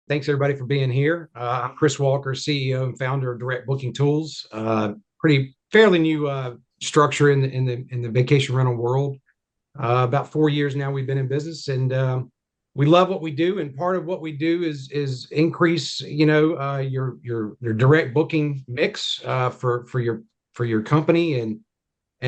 Thanks everybody for being here. I'm Chris Walker, CEO and founder of Direct Booking Tools. Pretty fairly new structure in the vacation rental world. About 4 years now we've been in business, and we love what we do. And part of what we do is increase, your direct booking mix for your company. And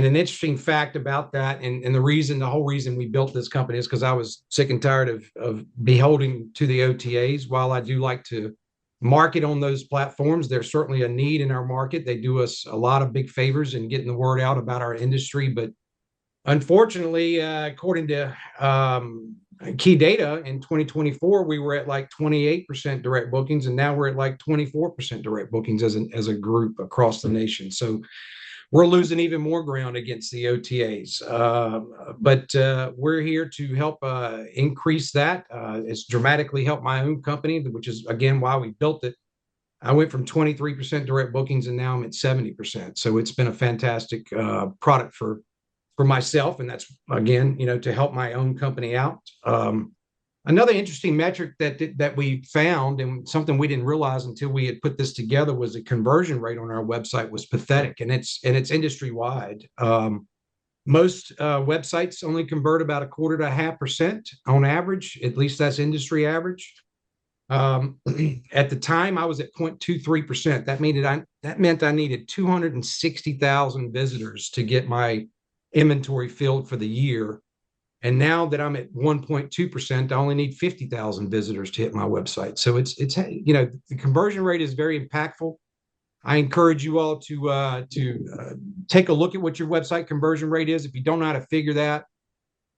an interesting fact about that, and the whole reason we built this company is because I was sick and tired of beholding to the OTAs. While I do like to market on those platforms, there's certainly a need in our market. They do us a lot of big favors in getting the word out about our industry. But unfortunately, according to key data in 2024, we were at like 28% direct bookings, and now we're at like 24% direct bookings as a group across the nation. So we're losing even more ground against the OTAs. But we're here to help increase that. It's dramatically helped my own company, which is, again, why we built it. I went from 23% direct bookings, and now I'm at 70%. So it's been a fantastic product for myself. And that's, again, to help my own company out. Another interesting metric that we found, and something we didn't realize until we had put this together, was the conversion rate on our website was pathetic, and it's industry wide. Most websites only convert about a quarter to a half percent on average. At least that's industry average. At the time, I was at 0.23%. That meant I needed 260,000 visitors to get my inventory filled for the year. And now that I'm at 1.2%, I only need 50,000 visitors to hit my website. So it's the conversion rate is very impactful. I encourage you all to take a look at what your website conversion rate is. If you don't know how to figure that,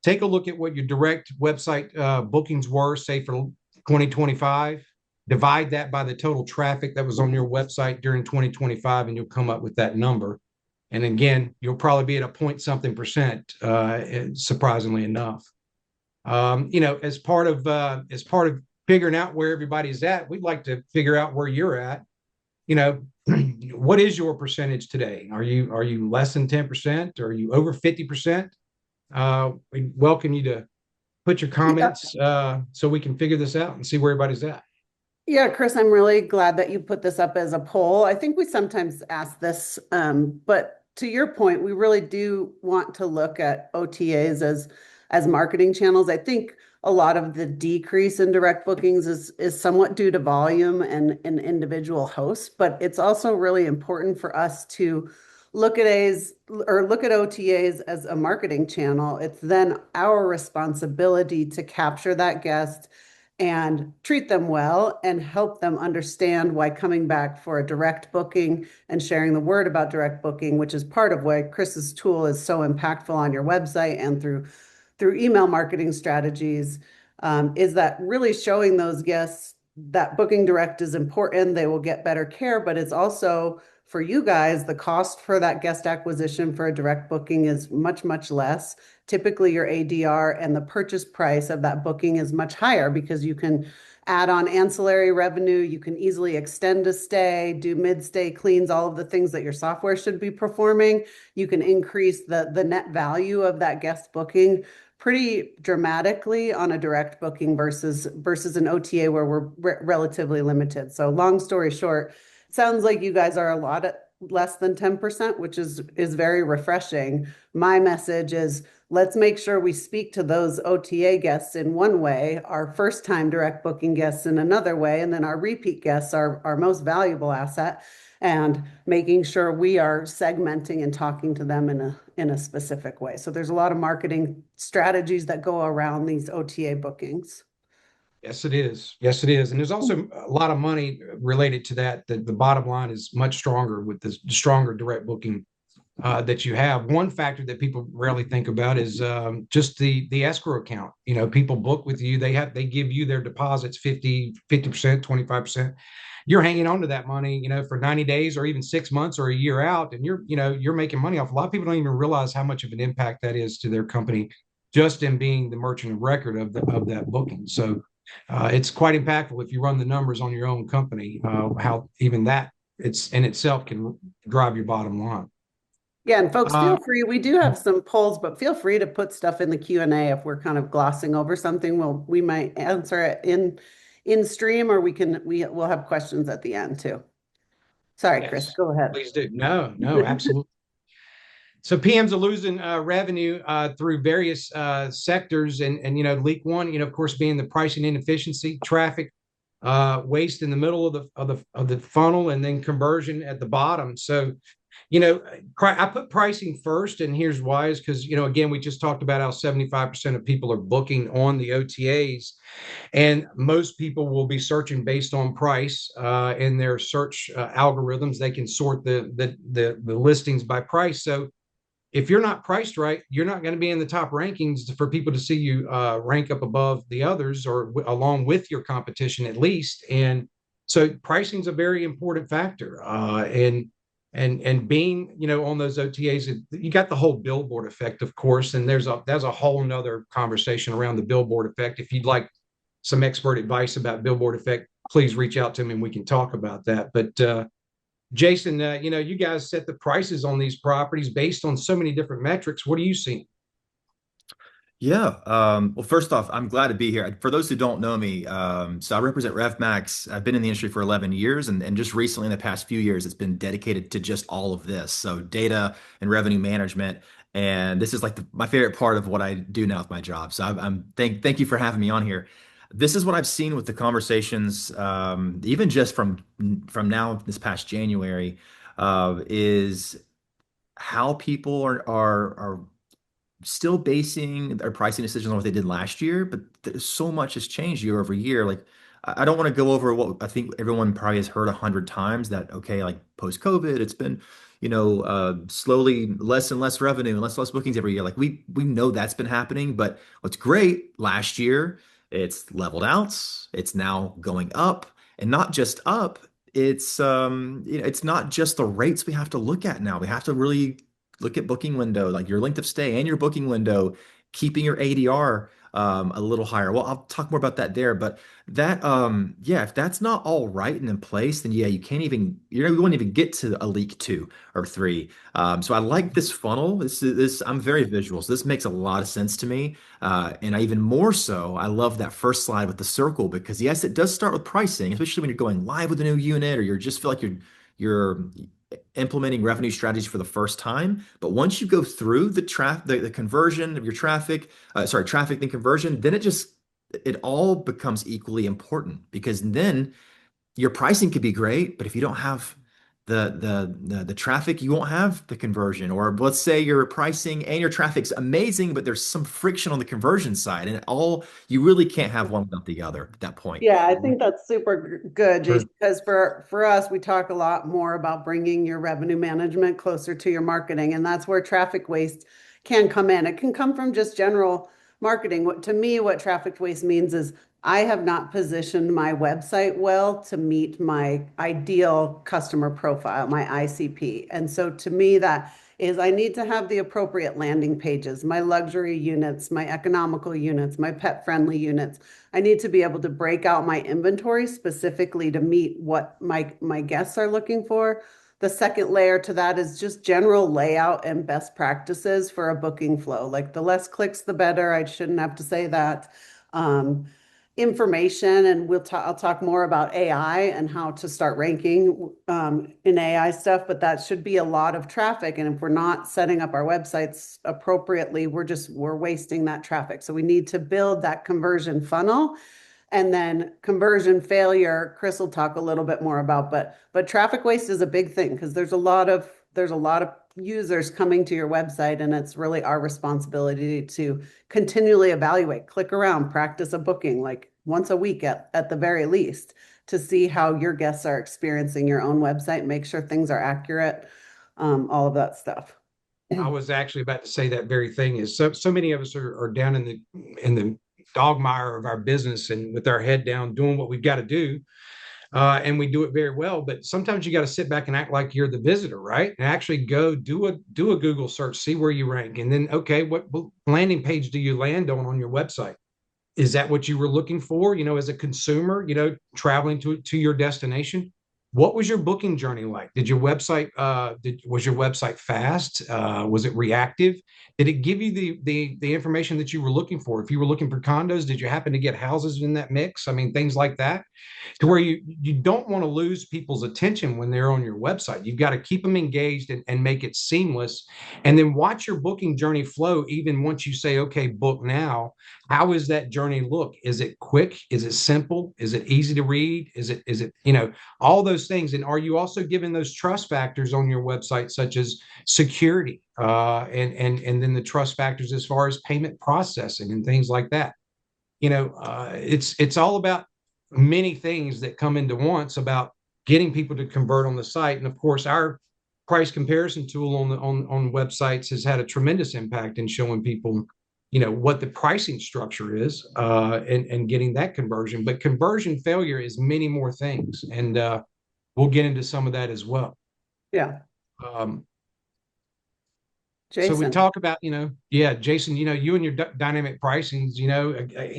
take a look at what your direct website bookings were, say for 2025. Divide that by the total traffic that was on your website during 2025, and you'll come up with that number. And again, you'll probably be at a point something percent, surprisingly enough. As part of figuring out where everybody's at, we'd like to figure out where you're at. What is your percentage today? Are you less than 10%? Are you over 50%? We welcome you to put your comments so we can figure this out and see where everybody's at. Yeah, Chris, I'm really glad that you put this up as a poll. I think we sometimes ask this, but to your point, we really do want to look at OTAs as marketing channels. I think a lot of the decrease in direct bookings is somewhat due to volume and individual hosts, but it's also really important for us to look at OTAs as a marketing channel. It's then our responsibility to capture that guest and treat them well and help them understand why coming back for a direct booking and sharing the word about direct booking, which is part of why Chris's tool is so impactful on your website and through email marketing strategies, is that really showing those guests that booking direct is important. They will get better care, but it's also for you guys, the cost for that guest acquisition for a direct booking is much, much less. Typically, your ADR and the purchase price of that booking is much higher because you can add on ancillary revenue. You can easily extend a stay, do mid-stay cleans, all of the things that your software should be performing. You can increase the net value of that guest booking pretty dramatically on a direct booking versus an OTA where we're relatively limited. So long story short, sounds like you guys are a lot less than 10%, which is very refreshing. My message is let's make sure we speak to those OTA guests in one way, our first time direct booking guests in another way, and then our repeat guests are our most valuable asset, and making sure we are segmenting and talking to them in a specific way. So there's a lot of marketing strategies that go around these OTA bookings. Yes, it is. Yes, it is. And there's also a lot of money related to that. The bottom line is much stronger with the stronger direct booking that you have. One factor that people rarely think about is just the escrow account. People book with you. They give you their deposits 50%, 25%. You're hanging on to that money, for 90 days or even 6 months or a year out, and you're making money off. A lot of people don't even realize how much of an impact that is to their company just in being the merchant of record of that booking. So it's quite impactful if you run the numbers on your own company, how even that it's in itself can drive your bottom line. Yeah, and folks, Uh, feel free. We do have some polls, but feel free to put stuff in the Q&A if we're kind of glossing over something. We might answer it in stream, or we'll have questions at the end too. Sorry, Chris, Yes, go ahead. please do. No, no, absolutely. So PMs are losing revenue through various sectors, and leak one, of course, being the pricing inefficiency, traffic, waste in the middle of the funnel, and then conversion at the bottom. So, I put pricing first, and here's why: is because again, we just talked about how 75% of people are booking on the OTAs, and most people will be searching based on price in their search algorithms. They can sort the listings by price. So if you're not priced right, you're not going to be in the top rankings for people to see you rank up above the others or along with your competition at least. And so pricing is a very important factor. And being on those OTAs, you got the whole billboard effect, of course, and there's a whole nother conversation around the billboard effect. If you'd like some expert advice about billboard effect, please reach out to me and we can talk about that. But Jason, you guys set the prices on these properties based on so many different metrics. What do you see? Yeah. Well, first off, I'm glad to be here. For those who don't know me, so I represent RevMax. I've been in the industry for 11 years, and just recently in the past few years, it's been dedicated to just all of this. So data and revenue management. And this is like my favorite part of what I do now with my job. So thank you for having me on here. This is what I've seen with the conversations, even just from now this past January, is how people are still basing their pricing decisions on what they did last year, but there's so much has changed year over year. Like, I don't want to go over what I think everyone probably has heard 100 times that, okay, like post COVID, it's been, slowly less and less revenue and less bookings every year. Like we know that's been happening, but what's great last year, it's leveled out. It's now going up, and not just up. It's not just the rates we have to look at now. We have to really look at booking window, like your length of stay and your booking window, keeping your ADR a little higher. Well, I'll talk more about that there, but yeah, if that's not all right and in place, then yeah, you won't even get to a leak two or three. So I like this funnel. I'm very visual, so this makes a lot of sense to me. And even more so, I love that first slide with the circle because yes, it does start with pricing, especially when you're going live with a new unit or you just feel like you're implementing revenue strategies for the first time. But once you go through the conversion of your traffic, then conversion, then it all becomes equally important because then your pricing could be great, but if you don't have the traffic, you won't have the conversion. Or let's say your pricing and your traffic's amazing, but there's some friction on the conversion side, and you really can't have one without the other at that point. Yeah, I think that's super good, Sure. Jason, because for us, we talk a lot more about bringing your revenue management closer to your marketing, and that's where traffic waste can come in. It can come from just general marketing. To me, what traffic waste means is I have not positioned my website well to meet my ideal customer profile, my ICP. And so to me, that is I need to have the appropriate landing pages, my luxury units, my economical units, my pet friendly units. I need to be able to break out my inventory specifically to meet what my guests are looking for. The second layer to that is just general layout and best practices for a booking flow. Like the less clicks, the better. I shouldn't have to say that. Um, Information, and I'll talk more about AI and how to start ranking in AI stuff, but that should be a lot of traffic. And if we're not setting up our websites appropriately, we're wasting that traffic. So we need to build that conversion funnel. And then conversion failure, Chris will talk a little bit more about, but traffic waste is a big thing because there's a lot of users coming to your website, and it's really our responsibility to continually evaluate, click around, practice a booking like once a week at the very least to see how your guests are experiencing your own website, make sure things are accurate, all of that stuff. I was actually about to say that very thing is so many of us are down in the dogmire of our business and with our head down doing what we've got to do. And we do it very well, but sometimes you got to sit back and act like you're the visitor, right? And actually go do a Google search, see where you rank, and then okay, what landing page do you land on your website? Is that what you were looking for? As a consumer, traveling to your destination. what was your booking journey like? Did your website was your website fast? Was it reactive? Did it give you the information that you were looking for? If you were looking for condos, did you happen to get houses in that mix? I mean, things like that, to where you don't want to lose people's attention when they're on your website. You've got to keep them engaged and make it seamless, and then watch your booking journey flow. Even once you say, okay, book now, how is that journey look? Is it quick? Is it simple? Is it easy to read? Is it all those things? And are you also giving those trust factors on your website, such as security, and then the trust factors as far as payment processing and things like that? It's all about many things that come into once about getting people to convert on the site. And of course, our price comparison tool on websites has had a tremendous impact in showing people what the pricing structure is, and getting that conversion. But conversion failure is many more things, and we'll get into some of that as well. Yeah. um, so we Jason. talk about, yeah, Jason, you and your dynamic pricings,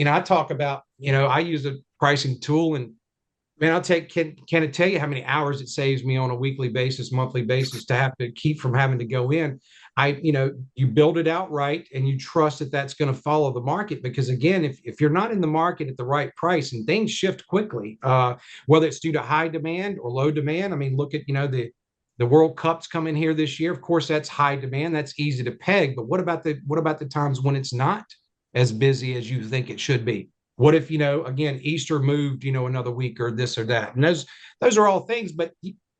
I talk about, I use a pricing tool, and man, can I tell you how many hours it saves me on a weekly basis, monthly basis, to have to keep from having to go in. You build it out right, and you trust that that's going to follow the market. Because again, if you're not in the market at the right price, and things shift quickly, whether it's due to high demand or low demand. I mean, look at, the World Cup's coming here this year. Of course, that's high demand. That's easy to peg. But what about the times when it's not as busy as you think it should be? What if, again, Easter moved, another week, or this or that? And those are all things, but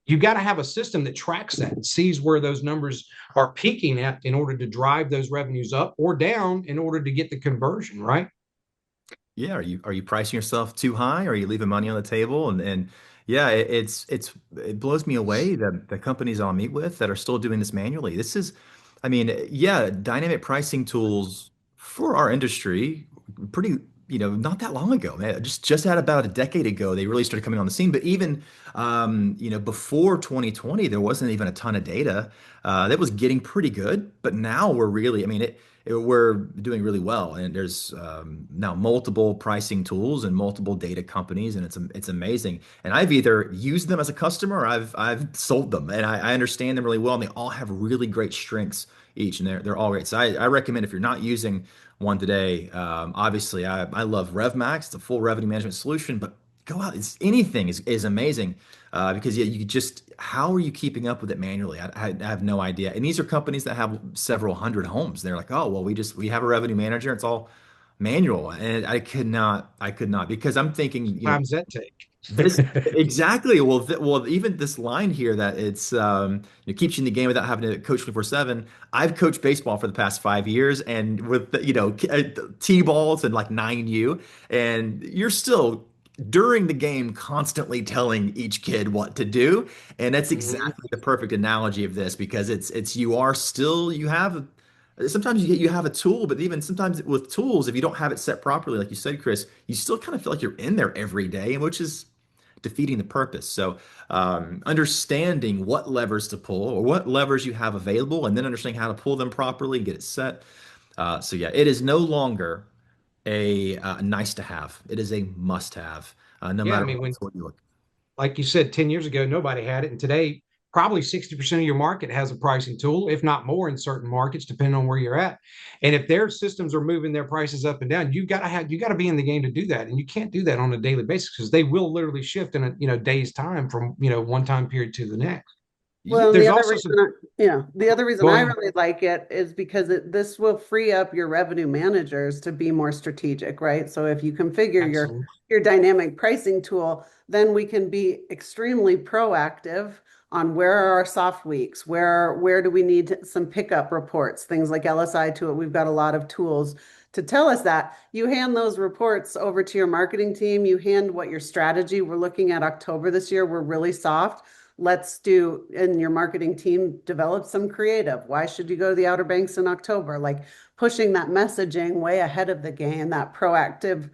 you got to have a system that tracks that and sees where those numbers are peaking at in order to drive those revenues up or down in order to get the conversion, right? Yeah, are you pricing yourself too high? Or are you leaving money on the table? And yeah, it blows me away that the companies I'll meet with that are still doing this manually. This is, I mean, yeah, dynamic pricing tools for our industry, pretty, not that long ago, man. Just had about a decade ago, they really started coming on the scene. But even, before 2020, there wasn't even a ton of data. That was getting pretty good, but now we're really, I mean, we're doing really well, and there's now multiple pricing tools and multiple data companies, and it's amazing. And I've either used them as a customer, or I've sold them, and I understand them really well, and they all have really great strengths each, and they're all great. So I recommend, if you're not using one today, obviously I love RevMax. It's a full revenue management solution, but go out. It's anything is amazing, because yeah, you just, how are you keeping up with it manually? I have no idea. And these are companies that have several hundred homes. They're like, oh well, we have a revenue manager. It's all manual, and I could not, because I'm thinking, Times that take. this exactly. Well, even this line here that it keeps you in the game without having to coach 24/7. I've coached baseball for the past 5 years, and with T-balls and like 9U, and you're still during the game constantly telling each kid what to do, and that's Mhm. exactly the perfect analogy of this, because you are still, you have, sometimes you have a tool, but even sometimes with tools, if you don't have it set properly, like you said, Chris, you still kind of feel like you're in there every day, and which is defeating the purpose. So, understanding what levers to pull, or what levers you have available, and then understanding how to pull them properly, get it set. So yeah, it is no longer a nice to have. It is a must have, no Yeah, I matter mean, what you look. like you said, 10 years ago, nobody had it. And today, probably 60% of your market has a pricing tool, if not more in certain markets, depending on where you're at. And if their systems are moving their prices up and down, you got to be in the game to do that. And you can't do that on a daily basis, because they will literally shift in a day's time from one time period to the next. Well, and There's also some. the other reason Go I ahead. really like it is because this will free up your revenue managers to be more strategic, right? So if you configure Absolutely. your dynamic pricing tool, then we can be extremely proactive on where are our soft weeks, where do we need some pickup reports, things like LSI to it. We've got a lot of tools to tell us that. You hand those reports over to your marketing team, you hand what your strategy. We're looking at October this year, we're really soft. Let's do, and your marketing team develop some creative. Why should you go to the Outer Banks in October? Like pushing that messaging way ahead of the game, that proactive,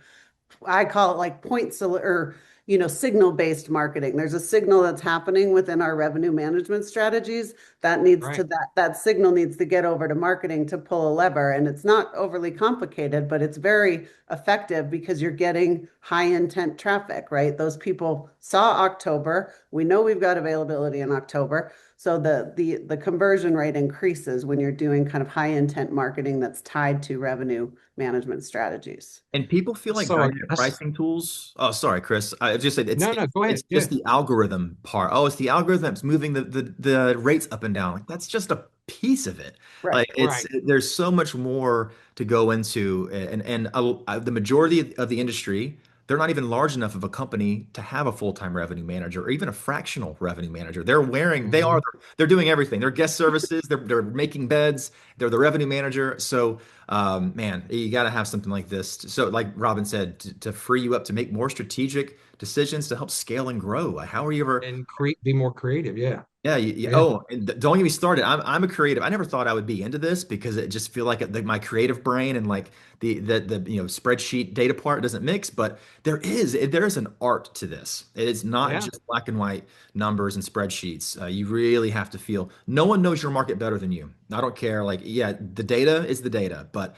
I call it like or signal-based marketing. There's a signal that's happening within our revenue management strategies that needs to Right. that signal needs to get over to marketing to pull a lever. And it's not overly complicated, but it's very effective because you're getting high intent traffic, right? Those people saw October. We know we've got availability in October. So the conversion rate increases when you're doing kind of high intent marketing that's tied to revenue management strategies. And people feel like So dynamic pricing tools. Oh, sorry, Chris. I just said no, no, go it's ahead. Yeah. just the algorithm part. Oh, it's the algorithm that's moving the rates up and down. Like that's just a piece of it. Right. Like Right. there's so much more to go into, and the majority of the industry, they're not even large enough of a company to have a full-time revenue manager or even a fractional revenue manager. Hmm. They're doing everything. They're guest services. They're making beds. They're the revenue manager. So man, you got to have something like this. So, like Robin said, to free you up to make more strategic decisions to help scale and grow. How are you ever? And be more creative. Yeah. Yeah. Yeah. Oh, and don't get me started. I'm a creative. I never thought I would be into this because it just feel like my creative brain and like the spreadsheet data part doesn't mix. But there is an art to this. It is not Yeah. just black and white numbers and spreadsheets. You really have to feel. No one knows your market better than you. I don't care. Like, yeah, the data is the data, but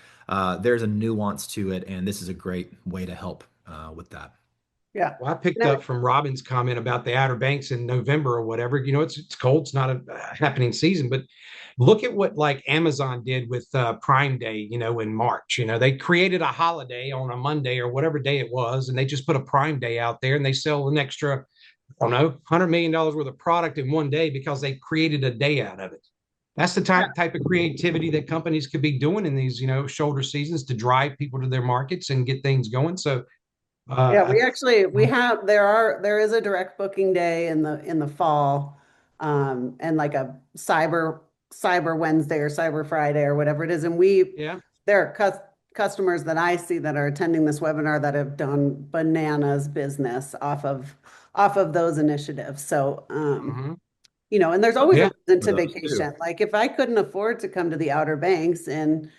there's a nuance to it, and this is a great way to help with that. Yeah. Well, I picked No, up from Robin's comment about the Outer Banks in November or whatever. It's cold. It's not a happening season, but look at what like Amazon did with Prime Day. In March. They created a holiday on a Monday or whatever day it was, and they just put a Prime Day out there, and they sell an extra, I don't know, $100 million worth of product in one day because they created a day out of it. That's the type of creativity that companies could be doing in these, shoulder seasons to drive people to their markets and get things going. So, yeah, uh, there is a direct booking day in the fall, and like a cyber Wednesday or cyber Friday or whatever it is. And yeah. there are customers that I see that are attending this webinar that have done bananas business off of those initiatives. So, Hmm. and there's always a Yeah. reason For to those vacation. too. Like if I couldn't afford to come to the Outer Banks in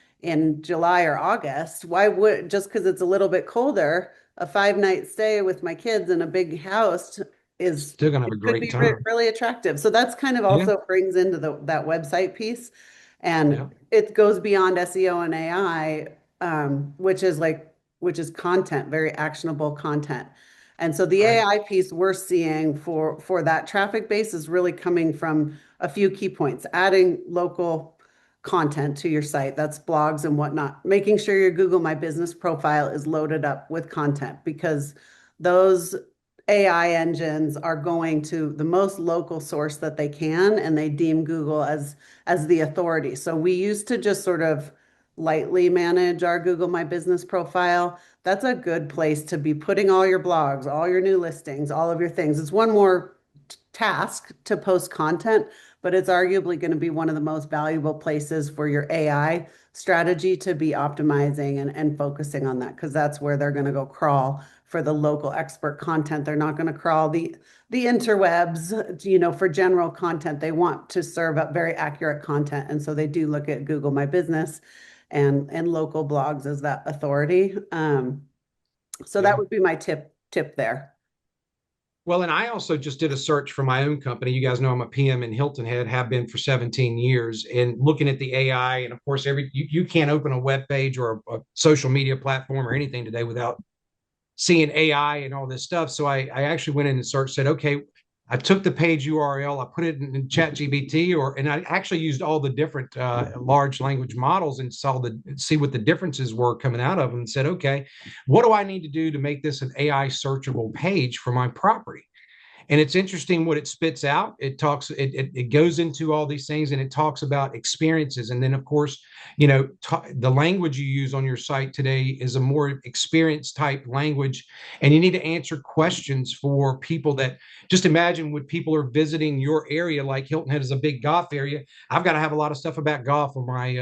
July or August, why would just because it's a little bit colder, a 5 night stay with my kids in a big house is Still gonna have it a could great be time. really attractive. So that's kind of Yeah. also brings into that website piece, Yeah. and it goes beyond SEO and AI, which is content, very actionable content. And so the Right. AI piece we're seeing for that traffic base is really coming from a few key points, adding local content to your site, that's blogs and whatnot, making sure your Google My Business profile is loaded up with content because those AI engines are going to the most local source that they can, and they deem Google as the authority. So we used to just sort of lightly manage our Google My Business profile. That's a good place to be putting all your blogs, all your new listings, all of your things. It's one more task to post content, but it's arguably going to be one of the most valuable places for your AI strategy to be optimizing and focusing on that because that's where they're going to go crawl for the local expert content. They're not going to crawl the interwebs, for general content. They want to serve up very accurate content. And so they do look at Google My Business and local blogs as that authority. So that Yeah. would be my tip there. Well, and I also just did a search for my own company. You guys know I'm a PM in Hilton Head, have been for 17 years, and looking at the AI, and of course, you can't open a web page or a social media platform or anything today without seeing AI and all this stuff. So I actually went in and searched, said, okay, I took the page URL, I put it in ChatGPT, and I actually used all the different large language models and see what the differences were coming out of them, and said, okay, what do I need to do to make this an AI searchable page for my property? And it's interesting what it spits out. It goes into all these things, and it talks about experiences. And then of course, the language you use on your site today is a more experience type language, and you need to answer questions for people. That just imagine when people are visiting your area, like Hilton Head is a big golf area. I've got to have a lot of stuff about golf on my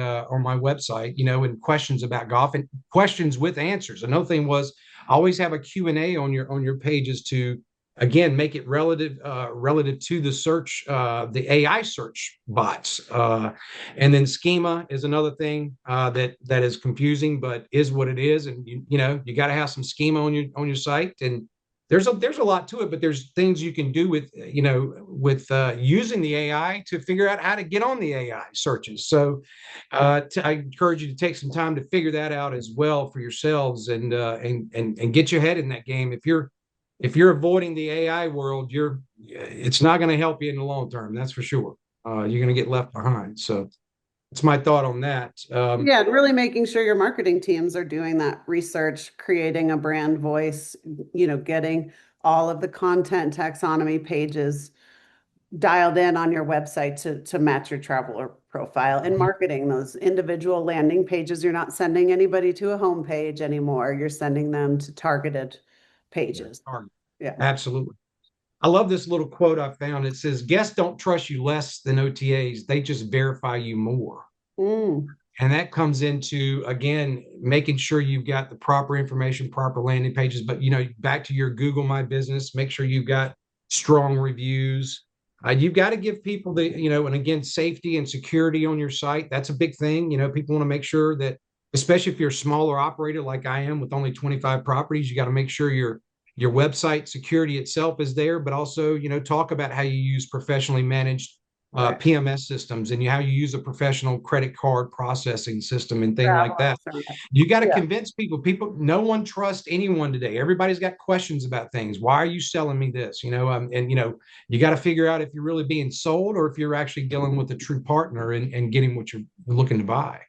website, and questions about golf and questions with answers. Another thing was always have a Q&A on your pages to again make it relative to the search, the AI search bots. And then schema is another thing that is confusing but is what it is. And you got to have some schema on your site. And there's a lot to it, but there's things you can do with using the AI to figure out how to get on the AI searches. So I encourage you to take some time to figure that out as well for yourselves, and get your head in that game. If you're avoiding the AI world, it's not going to help you in the long term. That's for sure. You're going to get left behind. So that's my thought on that. Yeah, and really making sure your marketing teams are doing that research, creating a brand voice, getting all of the content taxonomy pages dialed in on your website to match your traveler profile, and marketing those individual landing pages. You're not sending anybody to a home page anymore. You're sending them to targeted pages. Yeah. Absolutely. I love this little quote I found. It says, guests don't trust you less than OTAs. They just verify you more. Mm. And that comes into, again, making sure you've got the proper information, proper landing pages. But, back to your Google My Business, make sure you've got strong reviews. You've got to give people and again, safety and security on your site. That's a big thing. People want to make sure that, especially if you're a smaller operator like I am with only 25 properties, you got to make sure your website security itself is there, but also, talk about how you use professionally managed PMS systems, and how you use a professional credit card processing system and things like that. You got to convince people, no one trusts anyone today. Everybody's got questions about things. Why are you selling me this? And you got to figure out if you're really being sold or if you're actually dealing with a true partner and getting what you're looking to buy.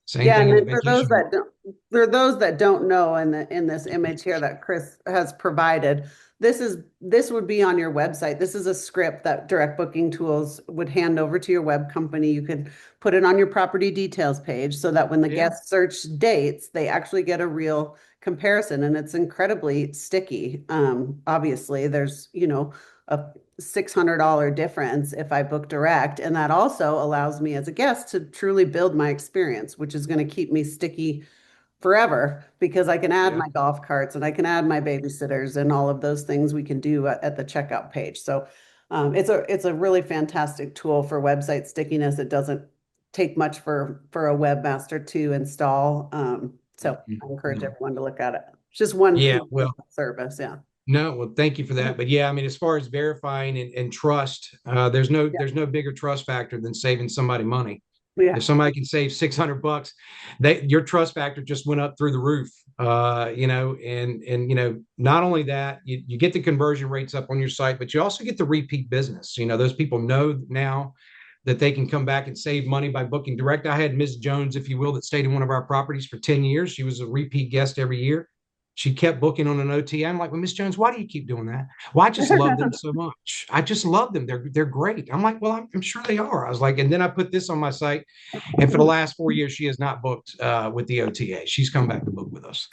Same thing in the vacation. For those that don't know, in this image here that Chris has provided, this would be on your website. This is a script that Direct Booking Tools would hand over to your web company. You could put it on your property details page so that when the guests search dates, they actually get a real comparison, and it's incredibly sticky. Obviously, there's a $600 difference if I book direct, and that also allows me as a guest to truly build my experience, which is going to keep me sticky forever, because I can add my golf carts and I can add my babysitters and all of those things we can do at the checkout page. So it's a really fantastic tool for website stickiness. It doesn't take much for a webmaster to install. So I encourage everyone to look at it. It's just one service. Yeah. No, well, thank you for that. But yeah, I mean, as far as verifying and trust, there's no bigger trust factor than saving somebody money. Yeah. If somebody can save $600, your trust factor just went up through the roof. And not only that, you get the conversion rates up on your site, but you also get the repeat business. Those people know now that they can come back and save money by booking direct. I had Ms. Jones, if you will, that stayed in one of our properties for 10 years. She was a repeat guest every year. She kept booking on an OTA. I'm like, well, Miss Jones, why do you keep doing that? Well, I just love them so much. I just love them. They're great. I'm like, well, I'm sure they are. I was like, and then I put this on my site, and for the last 4 years, she has not booked with the OTA. She's come back to book with us.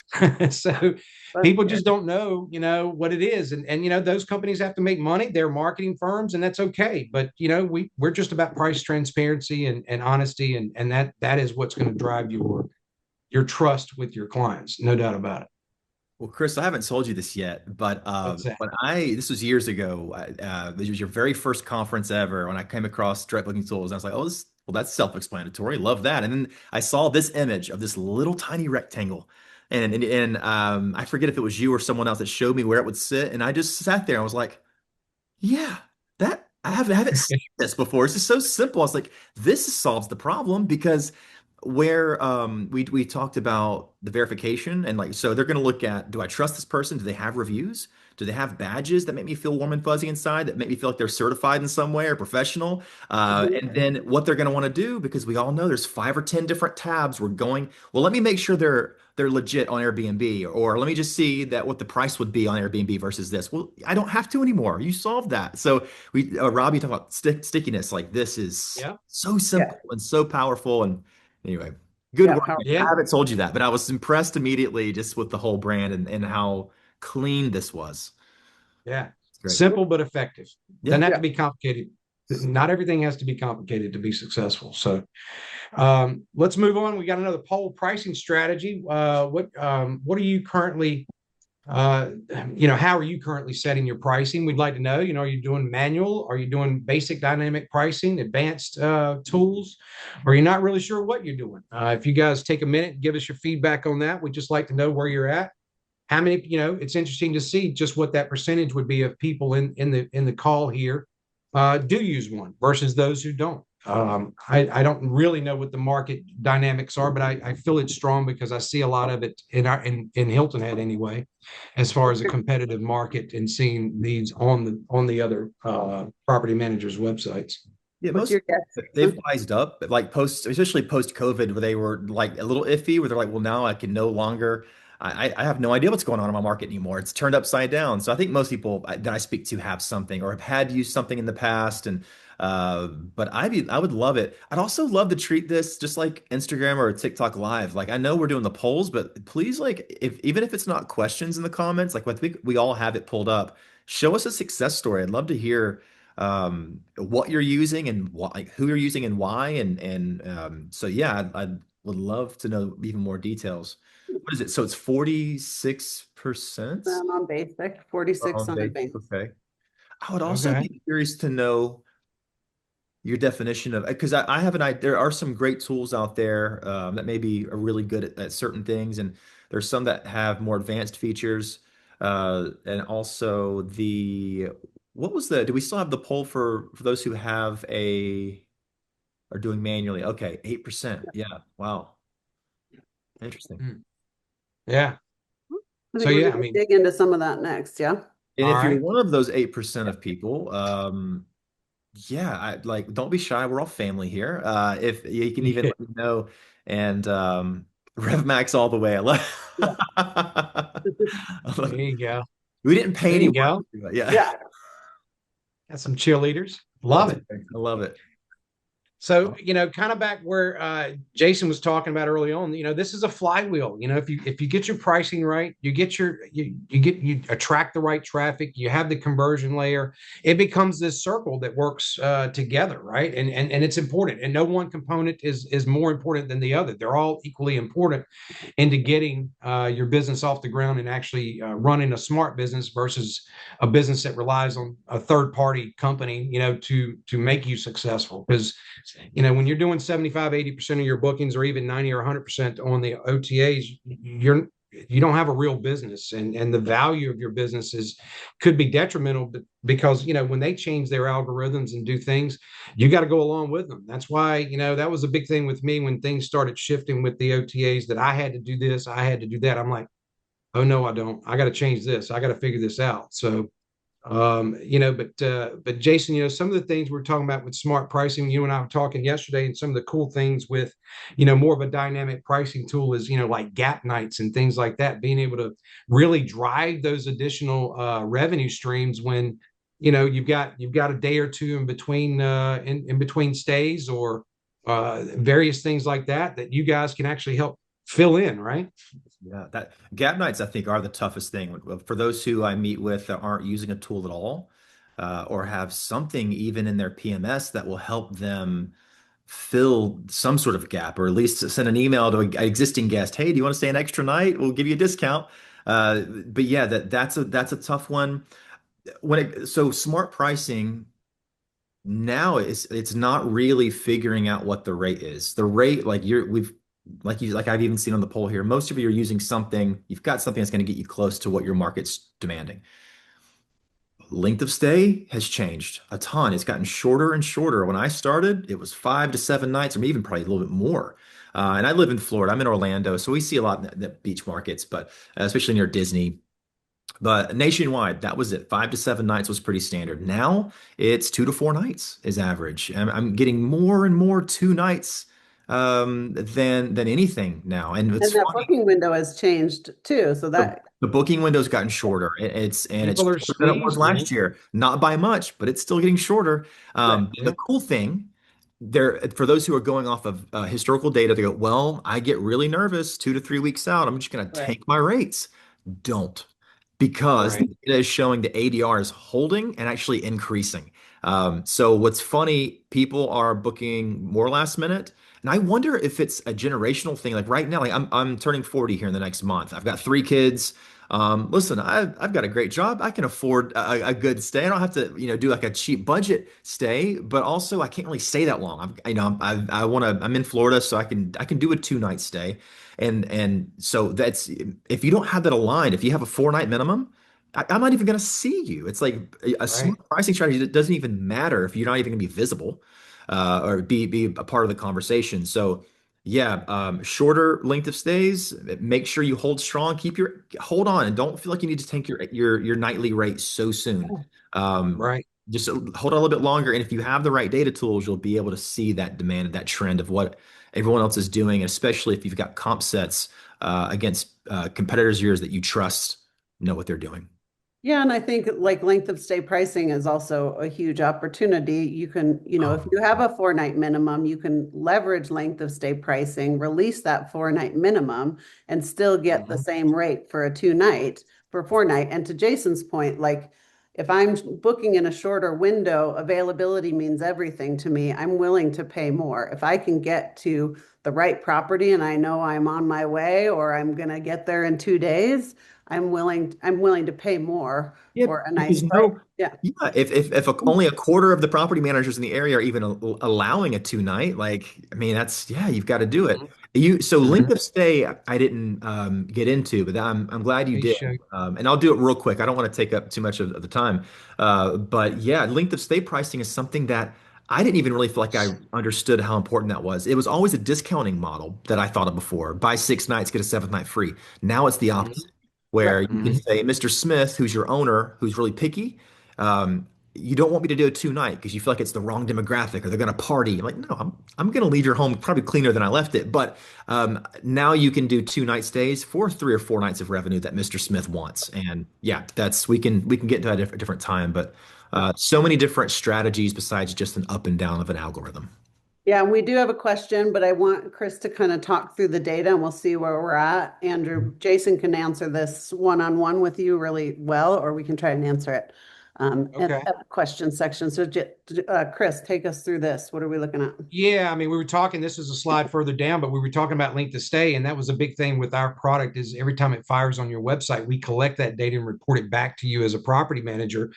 So people just don't know, what it is, and those companies have to make money. They're marketing firms, and that's okay. But we're just about price transparency and honesty, and that is what's going to drive your trust with your clients, no doubt about it. Well, Chris, I haven't told you this yet, but this was years ago. This was your very first conference ever when I came across Direct Booking Tools. And I was like, well, that's self-explanatory. Love that. And then I saw this image of this little tiny rectangle, and I forget if it was you or someone else that showed me where it would sit. And I just sat there and I was like, yeah, that I haven't seen this before. It's just so simple. I was like, this solves the problem, because where we talked about the verification, and so they're going to look at, do I trust this person? Do they have reviews? Do they have badges that make me feel warm and fuzzy inside, that make me feel like they're certified in some way or professional? And then what they're going to want to do, because we all know there's 5 or 10 different tabs. We're going, well, let me make sure they're legit on Airbnb, or let me just see that what the price would be on Airbnb versus this. Well, I don't have to anymore. You solved that. So Rob, you talk about stickiness. Like, this is so simple and so powerful. And anyway, good work. I haven't told you that, but I was impressed immediately just with the whole brand and how clean this was. Yeah. Simple but effective. Doesn't have to be complicated. Not everything has to be complicated to be successful. So let's move on. We got another poll: pricing strategy. What are you currently how are you currently setting your pricing? We'd like to know, are you doing manual? Are you doing basic dynamic pricing, advanced tools? Or are you not really sure what you're doing? If you guys take a minute and give us your feedback on that, we'd just like to know where you're at. how many, it's interesting to see just what that percentage would be of people in the call here do use one versus those who don't. I don't really know what the market dynamics are, but I feel it's strong because I see a lot of it in Hilton Head anyway, as far as a competitive market and seeing these on the other property managers' websites. Yeah, What's most your guess? they've wised up, like especially post COVID, where they were like a little iffy, where they're like, well, now I can no longer. I have no idea what's going on in my market anymore. It's turned upside down. So I think most people that I speak to have something or have had used something in the past, and but I would love it. I'd also love to treat this just like Instagram or TikTok Live. Like I know we're doing the polls, but please, like if even if it's not questions in the comments, like I think we all have it pulled up. Show us a success story. I'd love to hear what you're using and why, like, who you're using and why, and so yeah, I would love to know even more details. What is it? So it's 46% On basic, 46 on on base. advanced. Okay. I would also Okay. be curious to know your definition of because I have an idea. There are some great tools out there that maybe are really good at certain things, and there's some that have more advanced features. And also the what was the do we still have the poll for those who have a are doing manually? Okay, 8%. Yeah, wow, interesting. Hmm. Yeah. I So think we're yeah, going I to mean, dig into some of that next. Yeah. And all if you're right. one of those 8% of people, yeah, like don't be shy. We're all family here. If you can even Yeah. let me know, and Rev Max all the way. I love, Yeah. I There love it. you go. We didn't pay There you anyone go. to do that. Yeah, Yeah. Got some cheerleaders. Love that's it. great. I love it. So, kind of back where Jason was talking about early on, this is a flywheel. If you get your pricing right, you attract the right traffic, you have the conversion layer, it becomes this circle that works together, right? And it's important. And no one component is more important than the other. They're all equally important into getting your business off the ground and actually running a smart business versus a business that relies on a third party company, to make you successful. Because when you're doing 75-80% of your bookings or even 90 or 100% on the OTAs, you don't have a real business, and the value of your business could be detrimental because when they change their algorithms and do things, you got to go along with them. That's why that was a big thing with me when things started shifting with the OTAs, that I had to do this, I had to do that. I'm like, oh no, I don't. I got to change this. I got to figure this out. So but Jason, some of the things we're talking about with smart pricing, you and I were talking yesterday, and some of the cool things with more of a dynamic pricing tool is like gap nights and things like that, being able to really drive those additional revenue streams when you've got a day or two in between in between stays, or various things like that you guys can actually help fill in, right? Yeah, that gap nights I think are the toughest thing for those who I meet with that aren't using a tool at all, or have something even in their PMS that will help them fill some sort of gap, or at least send an email to an existing guest. Hey, do you want to stay an extra night? We'll give you a discount. But yeah, that's a tough one. So smart pricing now it's not really figuring out what the rate is. The rate, like like I've even seen on the poll here, most of you are using something, you've got something that's going to get you close to what your market's demanding. Length of stay has changed a ton. It's gotten shorter and shorter. When I started, it was 5 to 7 nights, or even probably a little bit more. And I live in Florida. I'm in Orlando, so we see a lot in the beach markets, but especially near Disney. But nationwide, that was it. 5 to 7 nights was pretty standard. Now it's 2 to 4 nights is average. I'm getting more and more 2 nights than anything now. And it's And that funny. booking window has changed too. So The, that, the booking window's gotten shorter. It's People are shorter than it was squeezed, man. last year. Not by much, but it's still getting shorter. right. The Yeah. cool thing there for those who are going off of historical data, they go, well, I get really nervous 2 to 3 weeks out. I'm just going to Right. tank my rates. Don't, because the Right. data is showing the ADR is holding and actually increasing. So what's funny, people are booking more last minute. And I wonder if it's a generational thing. Like right now, like I'm turning 40 here in the next month. I've got 3 kids. Listen, I've got a great job. I can afford a good stay. I don't have to, do like a cheap budget stay, but also I can't really stay that long. I want to, I'm in Florida, so I can do a 2 night stay. And so that's, if you don't have that aligned, if you have a 4 night minimum, I'm not even going to see you. It's like a Right. smart pricing strategy that doesn't even matter if you're not even going to be visible, or be a part of the conversation. So, yeah, shorter length of stays. Make sure you hold strong. Hold on, and don't feel like you need to tank your nightly rate so soon. Um, Right. just hold on a little bit longer, and if you have the right data tools, you'll be able to see that demand and that trend of what everyone else is doing, especially if you've got comp sets against competitors of yours that you trust know what they're doing. Yeah, and I think like length of stay pricing is also a huge opportunity. You can, if Oh, you have a 4 night minimum, you can leverage length of stay pricing, release that 4 night minimum, and still get the Mhm. same rate for a 2 night for 4 night. And to Jason's point, like if I'm booking in a shorter window, availability means everything to me. I'm willing to pay more. If I can get to the right property and I know I'm on my way or I'm gonna get there in 2 days, I'm willing to pay more yeah, for a nice because price. Yeah. yeah, if only a quarter of the property managers in the area are even allowing a 2 night, like, I mean, that's, yeah, you've got to do it. Mhm. So length Mhm. of stay, I didn't get into, but I'm glad you Let me did. show you. And I'll do it real quick. I don't want to take up too much of the time. But yeah, length of stay pricing is something that I didn't even really feel like I understood how important that was. It was always a discounting model that I thought of before. Buy 6 nights, get a seventh night free. Now it's the opposite, Mhm. where Right. you can Mhm. say, Mr. Smith, who's your owner, who's really picky, you don't want me to do a 2 night because you feel like it's the wrong demographic or they're going to party. I'm like, no, I'm going to leave your home probably cleaner than I left it. But now you can do 2 night stays for 3 or 4 nights of revenue that Mr. Smith wants. And yeah, we can get into that at a different time. But so many different strategies besides just an up and down of an algorithm. Yeah, and we do have a question, but I want Chris to kind of talk through the data and we'll see where we're at. Andrew, Jason can answer this one-on-one with you really well, or we can try and answer it Okay. at the question section. So, Chris, take us through this. What are we looking at? Yeah, I mean, we were talking, this is a slide further down, but we were talking about length of stay, and that was a big thing with our product is every time it fires on your website, we collect that data and report it back to you as a property manager.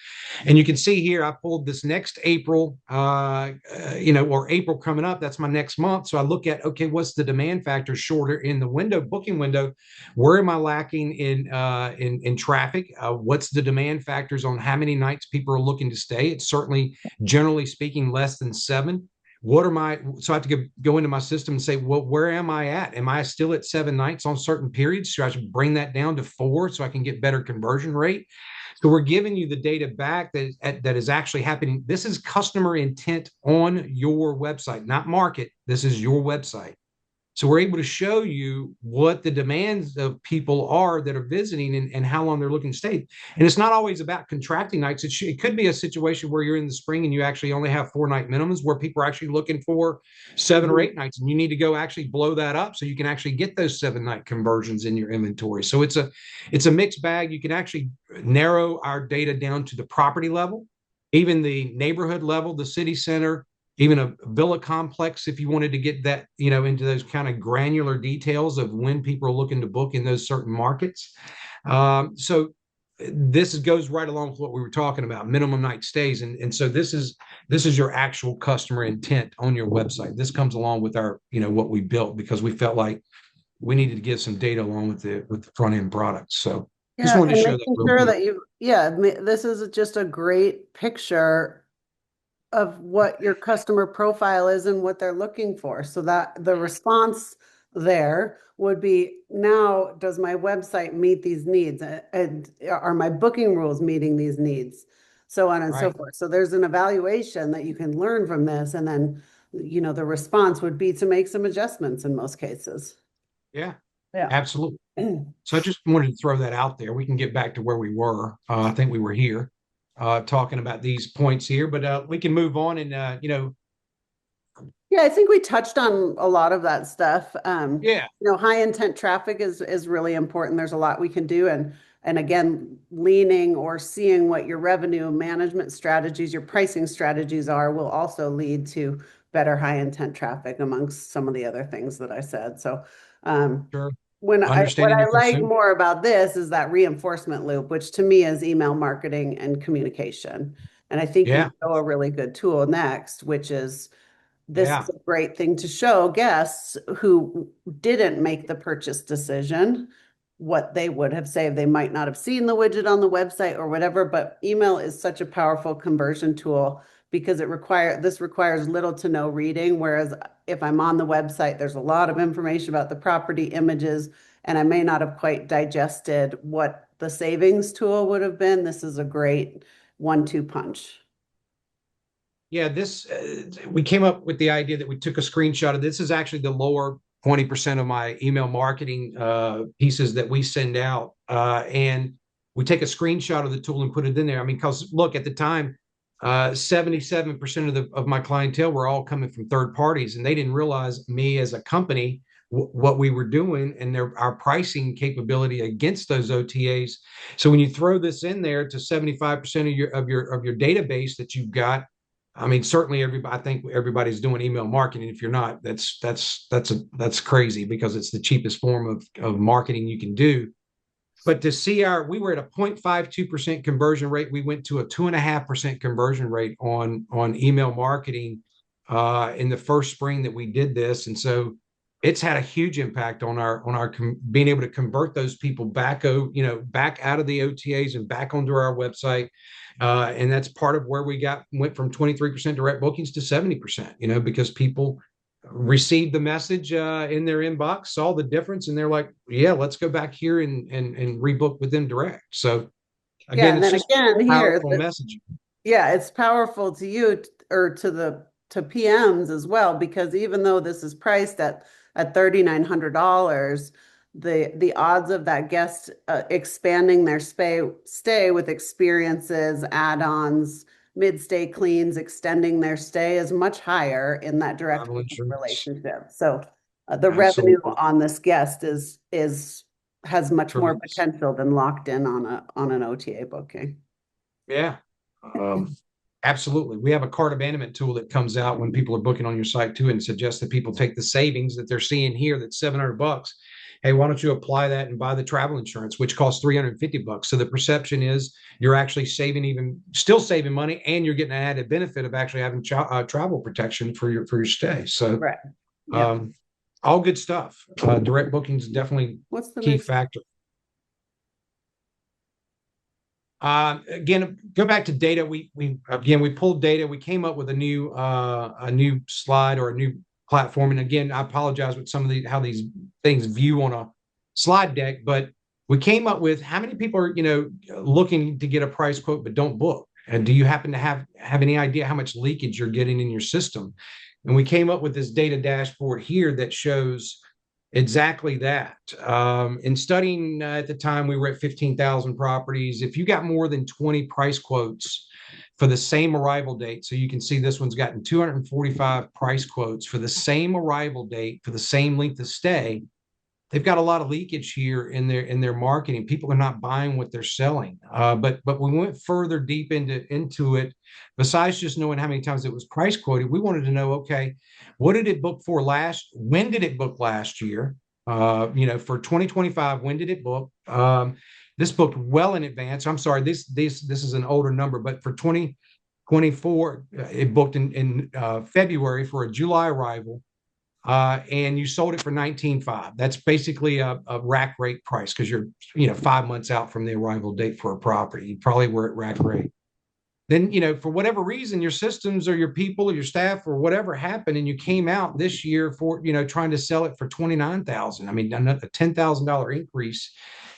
And you can see here, I pulled this next April, or April coming up, that's my next month. So I look at, okay, what's the demand factor shorter in the window, booking window? Where am I lacking in traffic? What's the demand factors on how many nights people are looking to stay? It's certainly, generally speaking, less than 7. What are my, so I have to go into my system and say, well, where am I at? Am I still at 7 nights on certain periods? So I should bring that down to 4 so I can get better conversion rate. So we're giving you the data back that is actually happening. This is customer intent on your website, not market. This is your website. So we're able to show you what the demands of people are that are visiting and how long they're looking to stay. And it's not always about contracting nights. It could be a situation where you're in the spring and you actually only have 4 night minimums where people are actually looking for 7 or 8 nights, and you need to go actually blow that up so you can actually get those 7 night conversions in your inventory. So it's a mixed bag. You can actually narrow our data down to the property level, even the neighborhood level, the city center, even a villa complex if you wanted to get that into those kind of granular details of when people are looking to book in those certain markets. So this goes right along with what we were talking about, minimum night stays, and so this is your actual customer intent on your website. This comes along with our what we built because we felt like we needed to give some data along with the front end products. So just Yeah, wanted to and show that making real sure quick. that this is just a great picture of what your customer profile is and what they're looking for. So that the response there would be, now, does my website meet these needs? And are my booking rules meeting these needs? So on and so Right. forth. So there's an evaluation that you can learn from this. And then, the response would be to make some adjustments in most cases. Yeah, Yeah. absolutely. So I just wanted to throw that out there. We can get back to where we were. I think we were here talking about these points here, but we can move on and Yeah, I think we touched on a lot of that stuff. yeah, High intent traffic is really important. There's a lot we can do, and again, leaning or seeing what your revenue management strategies, your pricing strategies are, will also lead to better high intent traffic amongst some of the other things that I said. So, um, sure. what understanding I the like consumer. more about this is that reinforcement loop, which to me is email marketing and communication. And I think you Yeah, show a really good tool next, which is this yeah. is a great thing to show guests who didn't make the purchase decision what they would have saved. They might not have seen the widget on the website or whatever, but email is such a powerful conversion tool because this requires little to no reading. Whereas if I'm on the website, there's a lot of information about the property images, and I may not have quite digested what the savings tool would have been. This is a great 1-2 punch. Yeah, this we came up with the idea that we took a screenshot of this. Is actually the lower 20% of my email marketing pieces that we send out, and we take a screenshot of the tool and put it in there. I mean, because look, at the time, 77% of my clientele were all coming from third parties, and they didn't realize me as a company what we were doing and our pricing capability against those OTAs. So when you throw this in there to 75% of your database that you've got, I mean, certainly everybody, I think everybody's doing email marketing. If you're not, that's crazy because it's the cheapest form of marketing you can do. But to see we were at a 0.52% conversion rate. We went to a 2.5% conversion rate on email marketing in the first spring that we did this. And so it's had a huge impact on our being able to convert those people back out of the OTAs and back onto our website. And that's part of where went from 23% direct bookings to 70%, because people received the message in their inbox, saw the difference, and they're like, yeah, let's go back here and rebook with them direct. So Yeah, again, and it's then just again here, powerful messaging. yeah, it's powerful to you or to PMs as well, because even though this is priced at $3,900, the odds of that guest expanding their stay with experiences, add-ons, mid-stay cleans, extending their stay is much higher in that direct Travel insurance. relationship. So the revenue Absolutely. on this guest has much more Tremendous. potential than locked in on an OTA booking. Yeah. Um, Absolutely. We have a cart abandonment tool that comes out when people are booking on your site too, and suggests that people take the savings that they're seeing here, that's $700. Hey, why don't you apply that and buy the travel insurance, which costs $350? So the perception is you're actually still saving money, and you're getting an added benefit of actually having travel protection for your stay. So, Right. Yeah. all good stuff. Direct bookings is definitely What's the key next? factor. Again, go back to data. We pulled data. We came up with a new slide or a new platform. And again, I apologize with some of how these things view on a slide deck, but we came up with how many people are looking to get a price quote but don't book. And do you happen to have any idea how much leakage you're getting in your system? And we came up with this data dashboard here that shows exactly that. In studying at the time, we were at 15,000 properties. If you got more than 20 price quotes for the same arrival date, so you can see this one's gotten 245 price quotes for the same arrival date for the same length of stay, they've got a lot of leakage here in their marketing. People are not buying what they're selling. But we went further deep into it. Besides just knowing how many times it was price quoted, we wanted to know, okay, what did it book for when did it book last year? For 2025, when did it book? This booked well in advance. I'm sorry, this is an older number, but for 2024, it booked in February for a July arrival. And you sold it for 19.5. That's basically a rack rate price because you're 5 months out from the arrival date for a property. You probably were at rack rate. Then for whatever reason, your systems or your people or your staff or whatever happened, and you came out this year for trying to sell it for 29,000. I mean, a $10,000 increase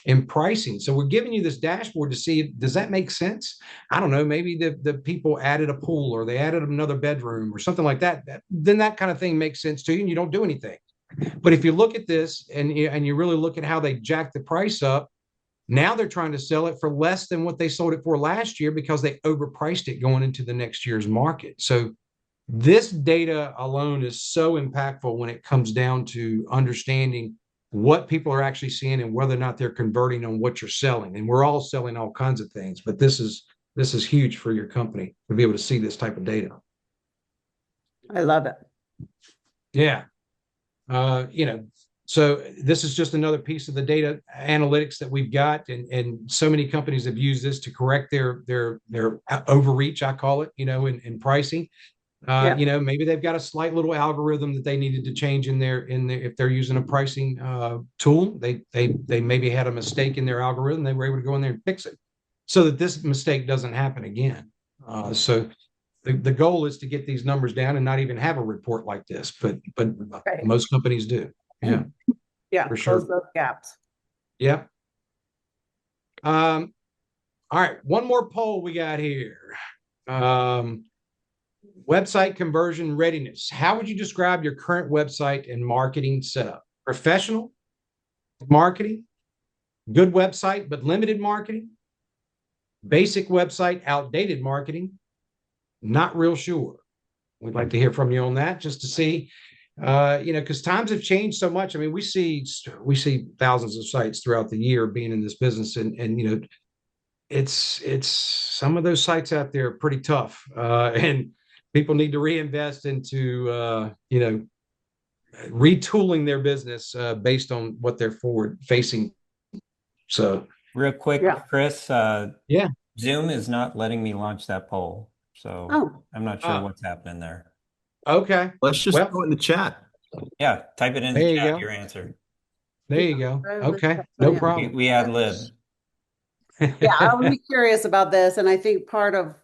in pricing. So we're giving you this dashboard to see, does that make sense? I don't know. Maybe the people added a pool or they added another bedroom or something like that. Then that kind of thing makes sense to you, and you don't do anything. But if you look at this and you really look at how they jacked the price up, now they're trying to sell it for less than what they sold it for last year because they overpriced it going into the next year's market. So this data alone is so impactful when it comes down to understanding what people are actually seeing and whether or not they're converting on what you're selling. And we're all selling all kinds of things, but this is huge for your company to be able to see this type of data. I love it. Yeah. So this is just another piece of the data analytics that we've got, and so many companies have used this to correct their overreach, I call it, in pricing. Yeah. Maybe they've got a slight little algorithm that they needed to change in their if they're using a pricing tool, they maybe had a mistake in their algorithm. They were able to go in there and fix it so that this mistake doesn't happen again. So the goal is to get these numbers down and not even have a report like this, but Right. most companies do. Yeah, Yeah. for Close sure. those gaps. Yeah. All right, one more poll we got here. Um, Website conversion readiness. How would you describe your current website and marketing setup? Professional marketing, good website, but limited marketing, basic website, outdated marketing, not real sure. We'd like to hear from you on that just to see, because times have changed so much. I mean, we see thousands of sites throughout the year being in this business, and it's some of those sites out there are pretty tough, and people need to reinvest into retooling their business based on what they're forward facing. So Real quick, Yeah. Chris, yeah. Zoom is not letting me launch that poll, so Oh, I'm not sure what's happening there. Okay. Let's just Well, go in the chat. Yeah, type it in the there you chat, go. your answer. There you go. Yeah. Okay. No Yeah. problem. We ad lib. Yeah, I would be curious about this, and I think part of,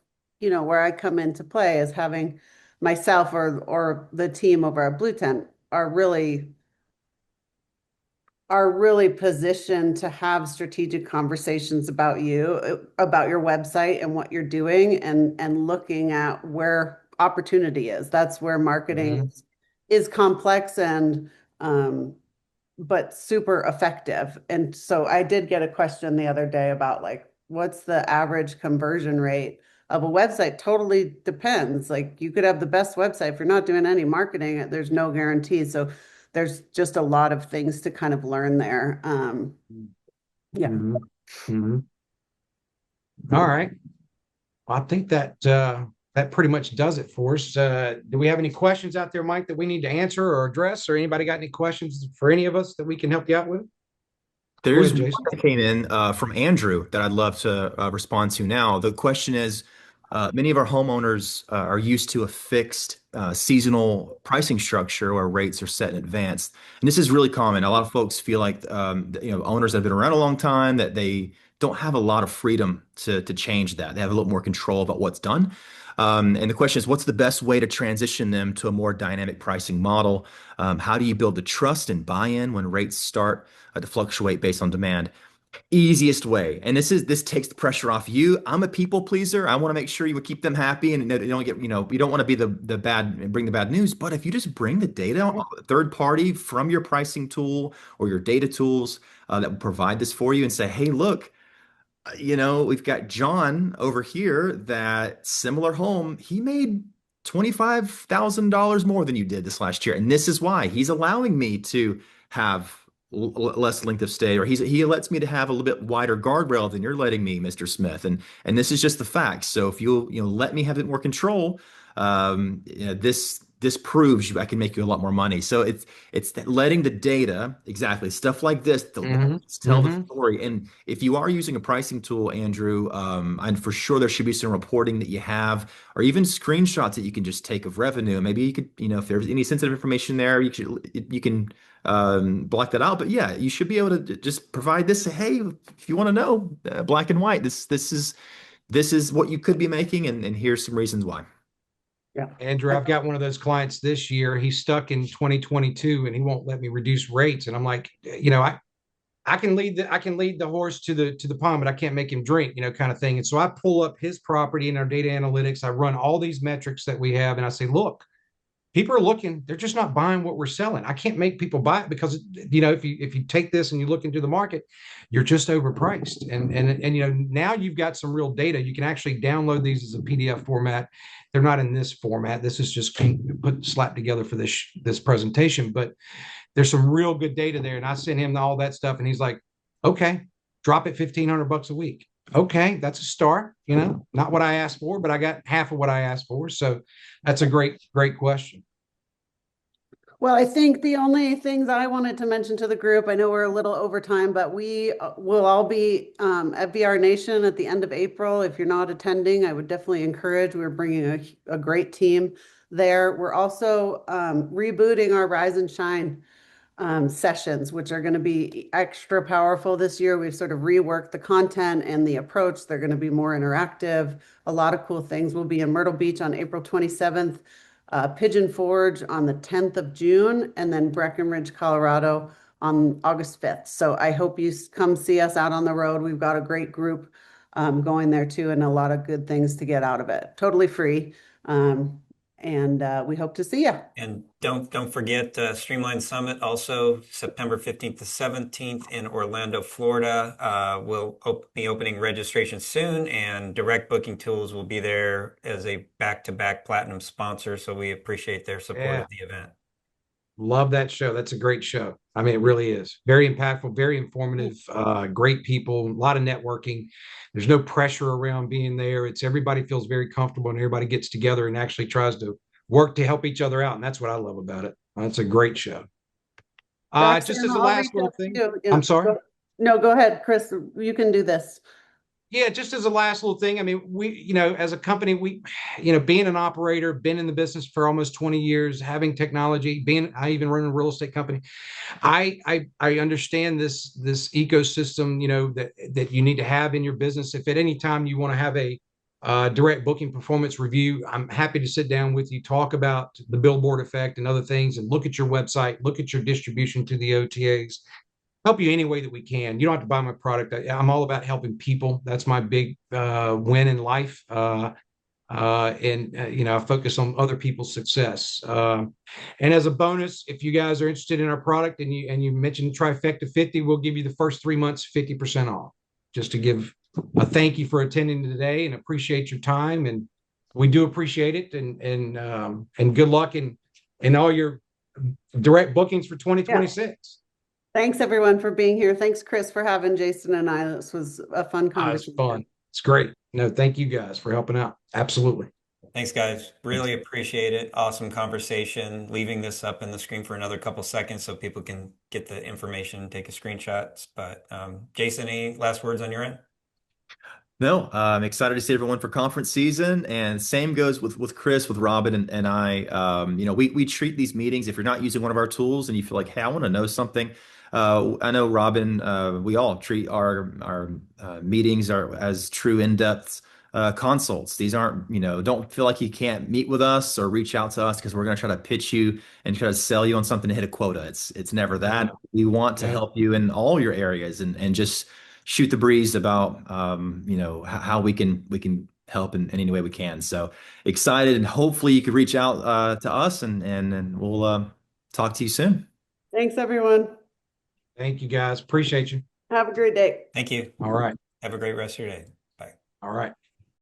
where I come into play is having myself or the team over at Blue Tent are really positioned to have strategic conversations about you, about your website and what you're doing, and looking at where opportunity is. That's where marketing Mhm. is complex and but super effective. And so I did get a question the other day about like, what's the average conversion rate of a website? Totally depends. Like you could have the best website. If you're not doing any marketing, there's no guarantee. So there's just a lot of things to kind of learn there. Yeah. Mhm. Mhm. All right. Well, I think that pretty much does it for us. Do we have any questions out there, Mike, that we need to answer or address, or anybody got any questions for any of us that we can help you out with? Go There's ahead, one Jason. that came in from Andrew that I'd love to respond to now. The question is, many of our homeowners are used to a fixed seasonal pricing structure where rates are set in advance. And this is really common. A lot of folks feel like, owners that have been around a long time, that they don't have a lot of freedom to change that. They have a little more control about what's done. And the question is, what's the best way to transition them to a more dynamic pricing model? How do you build the trust and buy-in when rates start to fluctuate based on demand? Easiest way, and this takes the pressure off you. I'm a people pleaser. I want to make sure you would keep them happy, and they don't get, you don't want to be the bad, bring the bad news. But if you just bring the data, third party from your pricing tool or your data tools that will provide this for you, and say, hey, look, we've got John over here, that similar home, he made $25,000 more than you did this last year. And this is why he's allowing me to have less length of stay, or he lets me to have a little bit wider guardrail than you're letting me, Mr. Smith. And this is just the facts. So if you'll, let me have it more control, this proves I can make you a lot more money. So it's letting the data, exactly, stuff like this, Mhm. tell the Mhm. story. And if you are using a pricing tool, Andrew, and for sure there should be some reporting that you have, or even screenshots that you can just take of revenue. Maybe you could, if there's any sensitive information there, you can block that out. But yeah, you should be able to just provide this. Say, hey, if you want to know, black and white, this is what you could be making, and here's some reasons why. Yeah. Andrew, I've got one of those clients this year. He's stuck in 2022 and he won't let me reduce rates. And I'm like, I can lead the horse to the pond, but I can't make him drink, kind of thing. And so I pull up his property in our data analytics. I run all these metrics that we have, and I say, look, people are looking, they're just not buying what we're selling. I can't make people buy it because if you take this and you look into the market, you're just overpriced. And now you've got some real data. You can actually download these as a PDF format. They're not in this format. This is just slapped together for this presentation, but there's some real good data there. And I sent him all that stuff, and he's like, okay, drop it $1,500 a week. Okay, that's a start. Not what I asked for, but I got half of what I asked for. So that's a great question. Well, I think the only things I wanted to mention to the group, I know we're a little over time, but we will all be at VR Nation at the end of April. If you're not attending, I would definitely encourage. We're bringing a great team there. We're also rebooting our Rise and Shine sessions, which are going to be extra powerful this year. We've sort of reworked the content and the approach. They're going to be more interactive. A lot of cool things. We'll be in Myrtle Beach on April 27th, Pigeon Forge on the 10th of June, and then Breckenridge, Colorado on August 5th. So I hope you come see us out on the road. We've got a great group going there too, and a lot of good things to get out of it. Totally free. And we hope to see you. And don't forget Streamline Summit also September 15th to 17th in Orlando, Florida. We'll be opening registration soon, and Direct Booking Tools will be there as a back-to-back platinum sponsor. So we appreciate their support Yeah. of the event. Love that show. That's a great show. I mean, it really is very impactful, very informative, great people, a lot of networking. There's no pressure around being there. It's everybody feels very comfortable and everybody gets together and actually tries to work to help each other out. And that's what I love about it. It's a great show. Just as Roxanne, a I'll last reach little out to thing, you. Yeah. I'm sorry. No, go ahead, Chris. You can do this. Yeah, just as a last little thing, I mean, we, as a company, we, being an operator, been in the business for almost 20 years, having technology, I even run a real estate company. I understand this ecosystem, that you need to have in your business. If at any time you want to have a direct booking performance review, I'm happy to sit down with you, talk about the billboard effect and other things, and look at your website, look at your distribution to the OTAs, help you any way that we can. You don't have to buy my product. I'm all about helping people. That's my big win in life. I focus on other people's success. And as a bonus, if you guys are interested in our product and you mentioned Trifecta 50, we'll give you the first 3 months 50% off, just to give a thank you for attending today and appreciate your time. And we do appreciate it. And good luck in all your direct bookings for 2026. Thanks everyone for being here. Thanks, Chris, for having Jason and I. This was a fun conversation. It's fun. It's great. No, thank you guys for helping out. Absolutely. Thanks, guys. Really appreciate it. Awesome conversation. Leaving this up in the screen for another couple seconds so people can get the information, take a screenshots. But Jason, any last words on your end? No, I'm excited to see everyone for conference season, and same goes with Chris, with Robin, and I. We treat these meetings. If you're not using one of our tools and you feel like, hey, I want to know something, I know Robin. We all treat our meetings as true in-depth consults. These aren't, don't feel like you can't meet with us or reach out to us because we're going to try to pitch you and try to sell you on something to hit a quota. It's never that. We want to help you in all your areas and just shoot the breeze about how we can help in any way we can. So excited, and hopefully you could reach out to us and we'll talk to you soon. Thanks, everyone. Thank you guys. Appreciate you. Have a great day. Thank you. All right. Have a great rest of your day. Bye. All right.